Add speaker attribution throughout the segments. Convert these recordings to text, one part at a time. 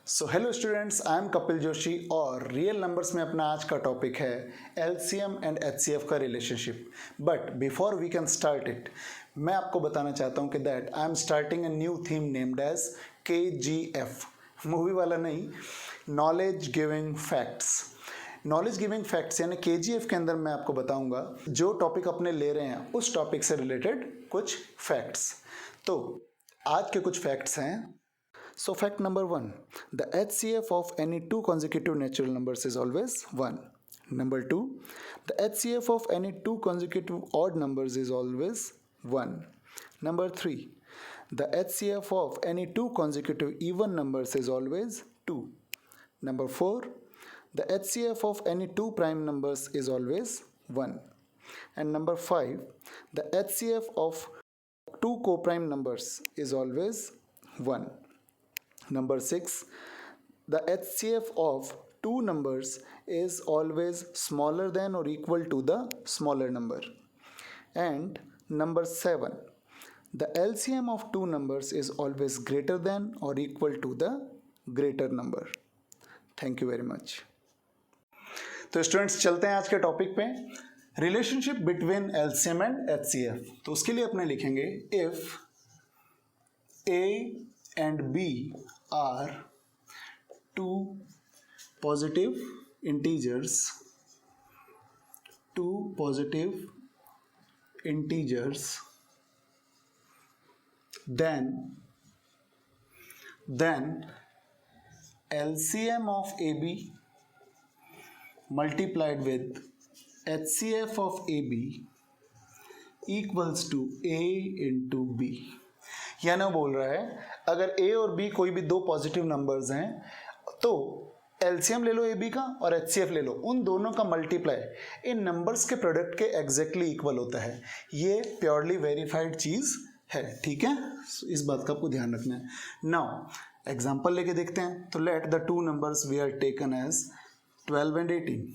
Speaker 1: So hello students, I am Kapil Joshi और real numbers में अपना आज का टॉपिक है एलसीएम एंड एचसीएफ का relationship. But before we can start it, मैं आपको बताना चाहता हूँ कि that I am starting a new theme named as KGF, movie वाला नहीं, knowledge giving facts. Knowledge giving facts यानी KGF के अंदर मैं आपको बताऊंगा जो टॉपिक अपने ले रहे हैं उस टॉपिक से रिलेटेड कुछ फैक्ट्स। तो आज के कुछ फैक्ट्स हैं। So fact number 1, the HCF of any two consecutive natural numbers is always 1. Number 2, the HCF of any two consecutive odd numbers is always 1. Number 3, the HCF of any two consecutive even numbers is always 2. Number 4, the HCF of any two prime numbers is always 1. And number 5, the HCF of two coprime numbers is always 1. Number 6, the HCF of two numbers is always smaller than or equal to the smaller number. And number 7, the LCM of two numbers is always greater than or equal to the greater number. Thank you very much. तो students चलते हैं आज के topic पे, relationship between LCM and HCF। तो उसके लिए अपने लिखेंगे if A and B are two positive integers, then LCM of AB multiplied with HCF of AB equals to A into B। यह ना बोल रहा है अगर A और B कोई भी दो पॉजिटिव नंबर्स हैं तो LCM ले लो AB का और HCF ले लो, उन दोनों का मल्टीप्लाई इन नंबर्स के प्रोडक्ट के एग्जैक्टली इक्वल होता है। ये प्योरली वेरीफाइड चीज़ है, ठीक है। इस बात का आपको ध्यान रखना है। नाउ एग्जांपल लेके देखते हैं। तो let the two numbers we are taken as 12 and 18,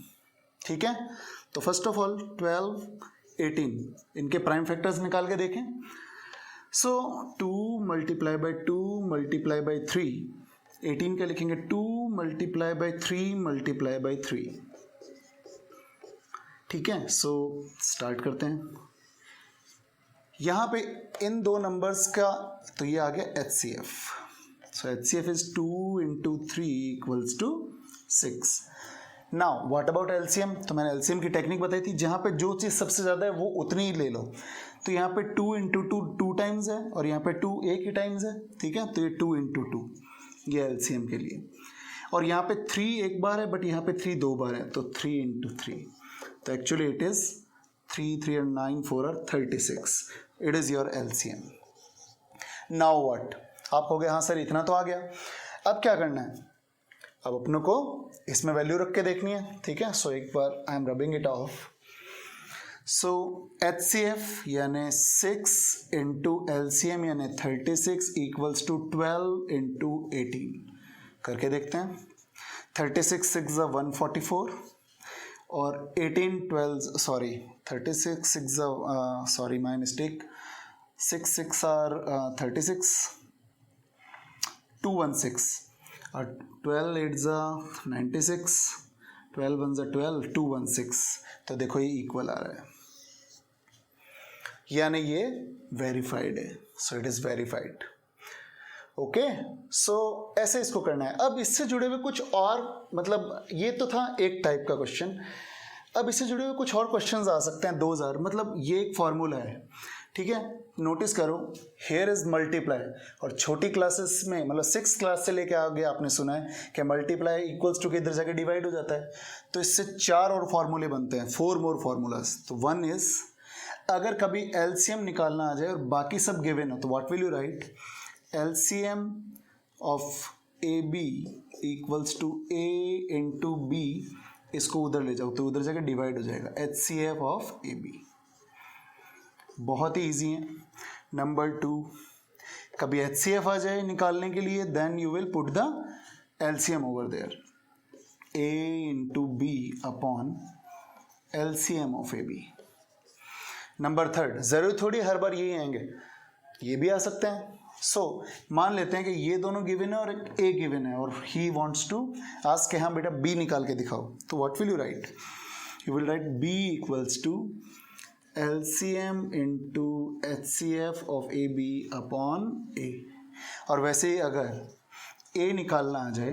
Speaker 1: ठीक है। तो फर्स्ट ऑफ ऑल 12, 18 इनके प्राइम फैक्टर्स निकाल के देखें। So 2 multiply by 2 multiply by 3, 18 का लिखेंगे 2 multiply by 3 multiply by 3, ठीक है। सो स्टार्ट करते हैं। यहाँ पे इन दो नंबर्स का तो ये आ गया HCF। So HCF is 2 into 3 equals to 6। Now what about LCM? तो मैंने LCM की टेक्निक बताई थी, जहाँ पे जो चीज़ सबसे ज़्यादा है वो उतनी ही ले लो। तो यहाँ पे 2 into 2 2 टाइम्स है और यहाँ पे 2 एक ही टाइम्स है, ठीक है। तो ये 2 into 2 ये LCM के लिए। और यहाँ पे 3 एक बार है बट यहाँ पे 3 दो बार है, तो 3 into 3। तो actually it is 3 3 and 9 4 are 36। It is your LCM। Now what? आप हो गए हाँ सर इतना तो आ गया, अब क्या करना है? अब अपनों को इसमें वैल्यू रख के देखनी है, ठीक है। सो एक बार I am rubbing it off. So HCF यानी 6 इंटू LCM यानी 36 इक्वल्स टू 12 इंटू 18 करके देखते हैं। 36 6 144 और 18 12 sorry 36 6 sorry my mistake 6 6 are 36 216 और 12 8 96 12 1 12 216। तो देखो ये इक्वल आ रहा है, यानी ये वेरीफाइड है। So it is verified. Okay, so ऐसे इसको करना है। अब इससे जुड़े हुए कुछ और, मतलब ये तो था एक टाइप का क्वेश्चन। अब इससे जुड़े हुए कुछ और क्वेश्चंस आ सकते हैं 2000। मतलब ये एक फॉर्मूला है, ठीक है। नोटिस करो, हेयर इज मल्टीप्लाई। और छोटी क्लासेस में मतलब 6 क्लास से लेके आगे आपने सुना है कि मल्टीप्लाई इक्वल्स टू के इधर जाके डिवाइड हो जाता है। तो इससे 4 और फॉर्मूले बनते हैं, 4 मोर फॉर्मूलाज। तो 1 इज, अगर कभी LCM निकालना आ जाए और बाकी सब गिवन हो तो what will you write? LCM of AB equals to A into B। इसको उधर ले जाओ तो उधर जाके डिवाइड हो जाएगा, HCF ऑफ AB। बहुत ही ईजी है। नंबर 2, कभी HCF आ जाए निकालने के लिए, then you will put the LCM over there, A into B upon LCM of AB। Number 3, जरूर थोड़ी हर बार यही आएंगे, ये भी आ सकते हैं। मान लेते हैं कि ये दोनों गिवन है और एक ए गिवन है और ही वांट्स टू आस्क के हाँ बेटा बी निकाल के दिखाओ, तो what will you write? You will write b equals to LCM into HCF of a b upon a. और वैसे ही अगर ए निकालना आ जाए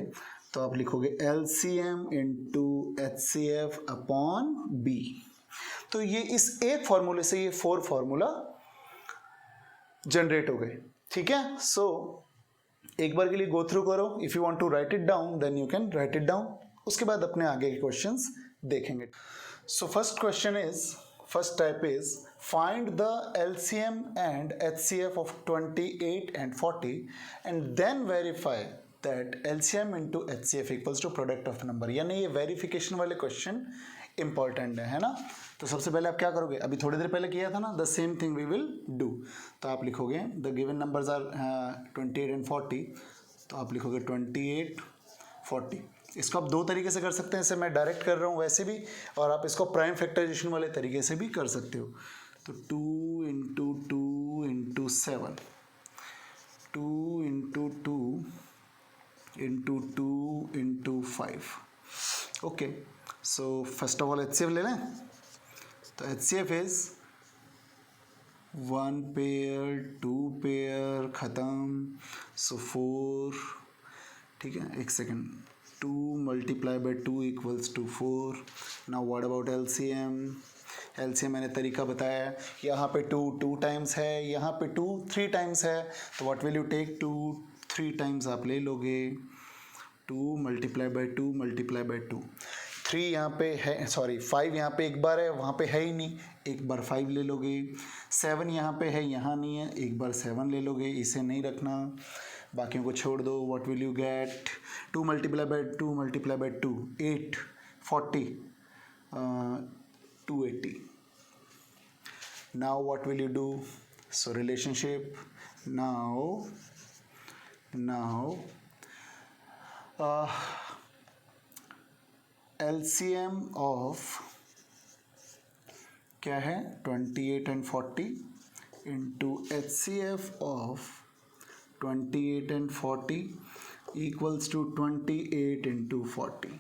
Speaker 1: तो आप लिखोगे LCM into HCF upon B. तो ये इस एक फॉर्मूले से ये 4 फॉर्मूला जनरेट हो गए। ठीक है, सो एक बार के लिए गो थ्रू करो। If you want to write it down then you can write it down, उसके बाद अपने आगे के क्वेश्चंस देखेंगे। So first type is find the LCM and HCF of 28 and 40 and then verify that LCM into HCF equals to product of number। यानी ये verification वाले question important है ना। तो सबसे पहले आप क्या करोगे, अभी थोड़ी देर पहले किया था ना, the same thing we will do. तो आप लिखोगे the given numbers are 28 and 40, तो आप लिखोगे 28 40। इसको आप दो तरीके से कर सकते हैं, जैसे मैं डायरेक्ट कर रहा हूँ वैसे भी, और आप इसको प्राइम फैक्टराइजेशन वाले तरीके से भी कर सकते हो। तो 2 into 2 into 7, 2 into 2 into 2 into 5। Okay, so first of all HCF ले लें। तो HCF इज 1 पेयर 2 पेयर ख़त्म, सो 4। ठीक है, एक second, 2 multiply by 2 equals to 4। Now what about LCM? LCM मैंने तरीका बताया है, यहाँ पे 2 टाइम्स है, यहाँ पे 2 3 टाइम्स है, तो what will you take? 2 3 times आप ले लोगे, 2 मल्टीप्लाई बाई 2 मल्टीप्लाई बाई 2। 3 यहाँ पे है, सॉरी 5 यहाँ पे एक बार है, वहाँ पे है ही नहीं, एक बार 5 ले लोगे। 7 यहाँ पे है, यहाँ नहीं है, एक बार 7 ले लोगे, इसे नहीं रखना, बाकियों को छोड़ दो। What will you get? 2 multiply by 2 multiply by 2 8 40 280। Now what will you do? So relationship now LCM of क्या है 28 and 40 into HCF of 28 and 40 equals to 28 into 40।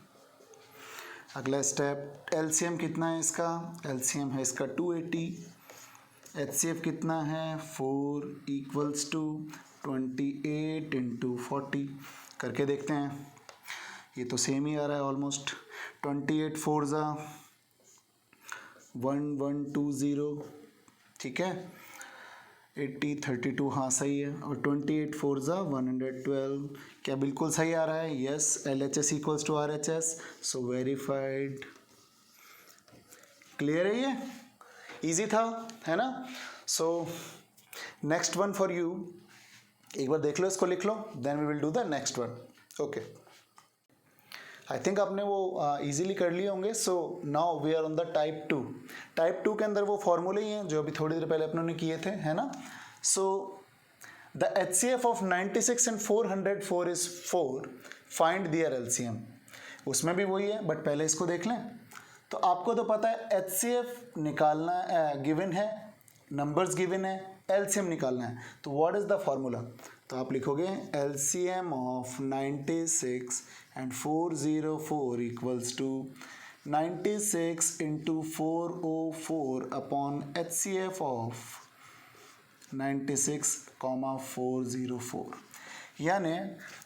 Speaker 1: अगला स्टेप, LCM कितना है इसका? LCM है इसका 280, HCF कितना है 4 इक्वल्स टू 28 इंटू 40। करके देखते हैं, ये तो सेम ही आ रहा है ऑलमोस्ट। 28 4 ज़ा 1120, ठीक है। 80 32 हाँ सही है, और 28 4 ज़ा 112, क्या बिल्कुल सही आ रहा है? Yes, LHS equals to RHS, so verified. Clear है? ये इजी था, है ना। So next one for you, एक बार देख लो, इसको लिख लो, then we will do the next one. Okay, I think आपने वो इजीली कर लिए होंगे। So now we are on the type 2। Type 2 के अंदर वो फॉर्मूले ही हैं जो अभी थोड़ी देर पहले अपनों ने किए थे, है ना। So the HCF of 96 and 404 is 4, find their LCM। उसमें भी वही है, बट पहले इसको देख लें। तो आपको तो पता है HCF निकालना गिवन है, नंबर्स गिवन है, LCM निकालना है। तो व्हाट इज द फॉर्मूला? तो आप लिखोगे LCM of 96 and 404 equals to 96 into 404 upon HCF of 96, 404। यानी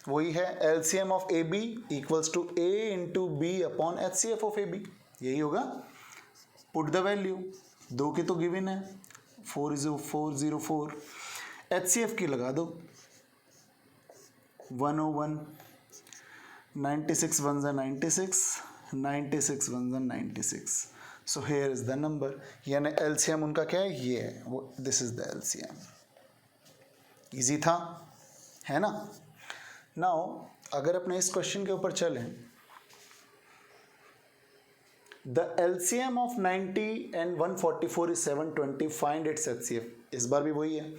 Speaker 1: वही है LCM of AB equals to A into B upon HCF of AB, यही होगा। पुट द वैल्यू, दो की तो गिवन है 404, HCF की लगा दो 101, 96 1 96, 96 1 96, so here is the number. यानी LCM उनका क्या है? ये है, वो this is the LCM। Easy था, है ना। नाउ अगर अपने इस क्वेश्चन के ऊपर चलें, the LCM of 90 and 144 is 720, find its HCF। इस बार भी वही है,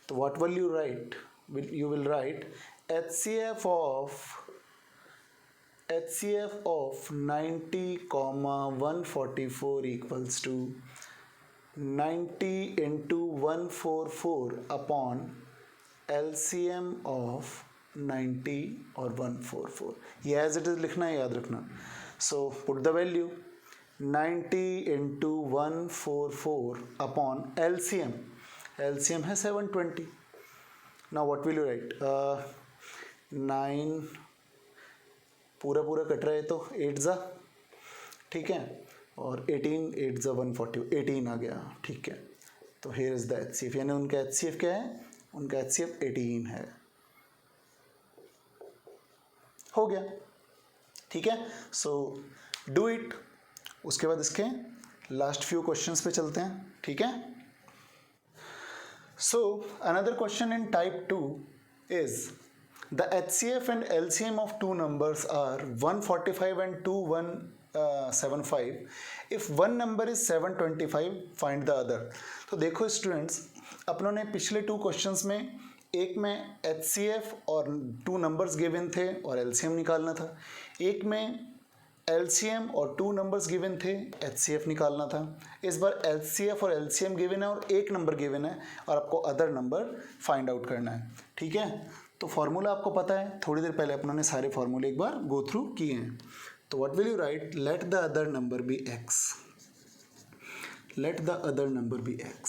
Speaker 1: तो what will you right? You will write HCF of 90, 144 equals to 90 into 144 upon LCM of 90 और 144, ये एज इट इज लिखना है, याद रखना. So put the value 90 into 144 upon LCM. LCM है 720. Now what will you right? 9 पूरा पूरा cut रहा है तो 8 ज़ा, ठीक है, और 18 8 ज़ा 140, 18 आ गया, ठीक है. तो हेयर इज द HCF, यानी उनका HCF क्या है? उनका HCF 18 है. हो गया, ठीक है. So do it. उसके बाद इसके लास्ट फ्यू क्वेश्चंस पे चलते हैं, ठीक है. So another question in type 2 is the HCF and LCM of two numbers are 145 and 2175. If one number is 725, find the other. तो देखो स्टूडेंट्स, अपनों ने पिछले 2 क्वेश्चंस में, एक में HCF और 2 नंबर्स गिवन थे और LCM निकालना था, एक में LCM और 2 नंबर्स गिवन थे, HCF निकालना था. इस बार LCF और LCM गिवन है और एक नंबर गिवन है और आपको अदर नंबर फाइंड आउट करना है, ठीक है. तो फॉर्मूला आपको पता है, थोड़ी देर पहले अपनों ने सारे फॉर्मूले एक बार गो थ्रू किए हैं. तो what will you write? Let the other number be x. Let the other number be x,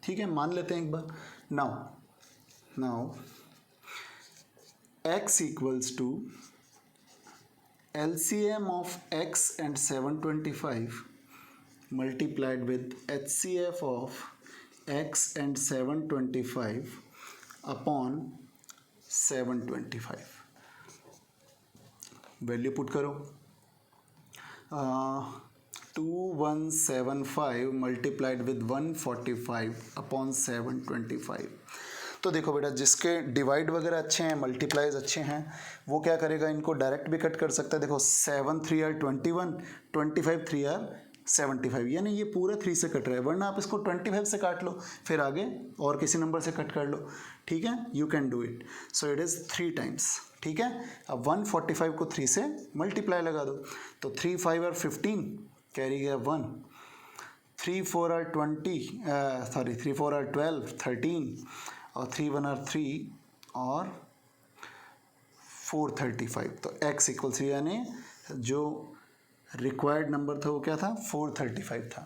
Speaker 1: ठीक है. मान लेते हैं एक बार. Now x equals to LCM of x and 725 multiplied with HCF of x and 725 upon 725. Value put करो. 2175 multiplied with 145 upon 725. तो देखो बेटा, जिसके डिवाइड वगैरह अच्छे हैं, मल्टीप्लाइज अच्छे हैं, वो क्या करेगा, इनको डायरेक्ट भी कट कर सकता है. देखो 7 3 आर 21, 25 3 आर 75, यानी ये पूरा 3 से कट रहा है, वरना आप इसको 25 से काट लो, फिर आगे और किसी नंबर से कट कर लो, ठीक है. You can do it. So it is 3 times, ठीक है. अब 145 को 3 से मल्टीप्लाई लगा दो, तो 3 5 आर 15, कैरी गया 1, 3 4 आर 20, 3 4 आर 12 13, और 3 1 आर 3 और 435. तो x इक्वल 3, यानी जो रिक्वायर्ड नंबर था वो क्या था? 435 था.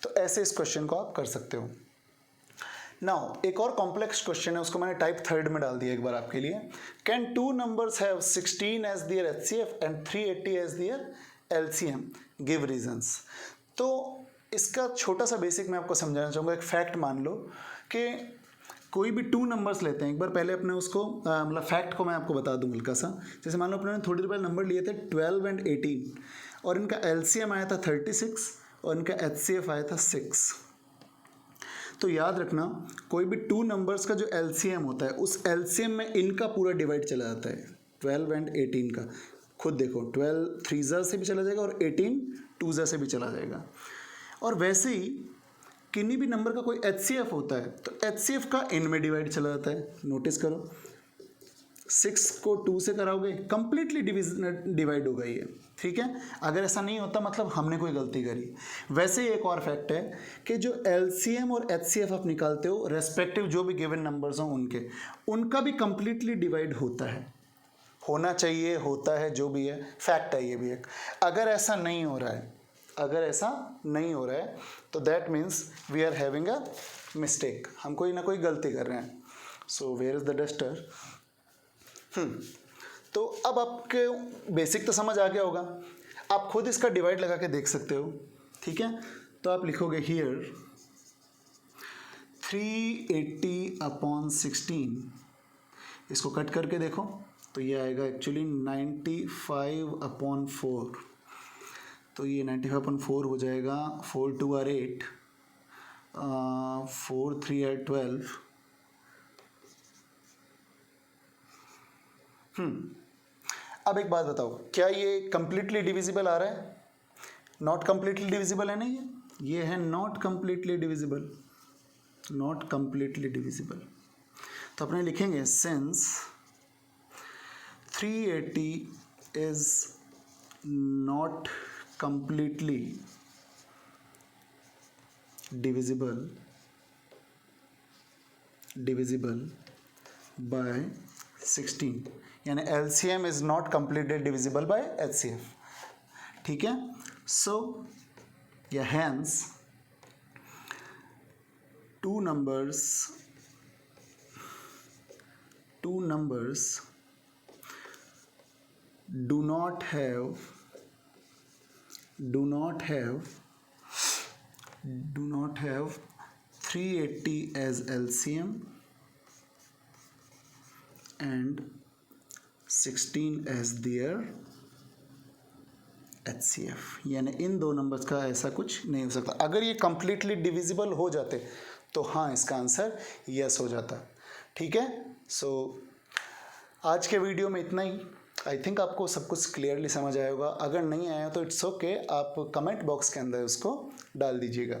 Speaker 1: तो ऐसे इस क्वेश्चन को आप कर सकते हो. नाउ एक और कॉम्प्लेक्स क्वेश्चन है, उसको मैंने टाइप 3 में डाल दिया एक बार आपके लिए. Can 2 numbers have 16 as their HCF and 380 as their LCM? Give reasons. तो इसका छोटा सा बेसिक मैं आपको समझाना चाहूँगा. एक फैक्ट मान लो कि कोई भी 2 नंबर्स लेते हैं. एक बार पहले अपने उसको मतलब फैक्ट को मैं आपको बता दूं हल्का सा. जैसे मान लो अपने थोड़ी देर पहले नंबर लिए थे 12 एंड 18 और इनका LCM आया था 36 और इनका HCF आया था 6. तो याद रखना, कोई भी 2 नंबर्स का जो LCM होता है, उस LCM में इनका पूरा डिवाइड चला जाता है. 12 एंड 18 का खुद देखो, 12 3 से भी चला जाएगा और 18 2 से भी चला जाएगा. और वैसे ही किन्हीं भी नंबर का कोई HCF होता है तो HCF का इन में डिवाइड चला जाता है. नोटिस करो, 6 को 2 से कराओगे कंप्लीटली डिवाइड होगा ये, ठीक है. अगर ऐसा नहीं होता मतलब हमने कोई गलती करी. वैसे ही एक और फैक्ट है कि जो LCM और HCF आप निकालते हो, रेस्पेक्टिव जो भी गिवन नंबर्स हों उनका भी कंप्लीटली डिवाइड होता है, होना चाहिए, होता है, जो भी है, फैक्ट है ये भी एक. अगर ऐसा नहीं हो रहा है, तो that means we are having a mistake, हम कोई ना कोई गलती कर रहे हैं. So where is the duster? तो अब आपके बेसिक तो समझ आ गया होगा. आप खुद इसका डिवाइड लगा के देख सकते हो, ठीक है. तो आप लिखोगे हियर 380 अपॉन 16, इसको कट करके देखो तो ये आएगा एक्चुअली 95 अपॉन 4. तो ये 95 अपॉन 4 हो जाएगा. 4 2 आर 8, 4 3 आर 12. अब एक बात बताओ, क्या ये कंप्लीटली डिविजिबल आ रहा है? नॉट कंप्लीटली डिविजिबल है ना, ये है not completely divisible, not completely divisible. तो अपने लिखेंगे since 380 is not completely divisible by 16, यानी LCM is not completely divisible by HCF. ठीक है, so yeah, hence two numbers do not have 380 as LCM and 16 as their HCF, यानी इन दो numbers का ऐसा कुछ नहीं हो सकता. अगर ये कंप्लीटली डिविजिबल हो जाते तो हाँ, इसका आंसर यस हो जाता. ठीक है, सो आज के वीडियो में इतना ही. आई थिंक आपको सब कुछ क्लियरली समझ आया होगा. अगर नहीं आया तो इट्स ओके, आप कमेंट बॉक्स के अंदर उसको डाल दीजिएगा.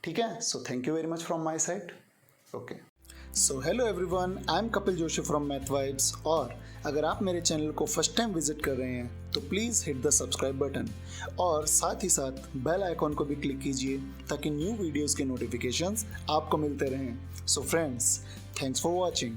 Speaker 1: ठीक है, so thank you very much from my side. Okay, so hello everyone, I am Kapil Joshi from math vibes. और अगर आप मेरे चैनल को फर्स्ट टाइम विजिट कर रहे हैं तो please hit the subscribe button और साथ ही साथ बेल आइकॉन को भी क्लिक कीजिए ताकि न्यू वीडियोस के नोटिफिकेशंस आपको मिलते रहें. So friends, thanks for watching.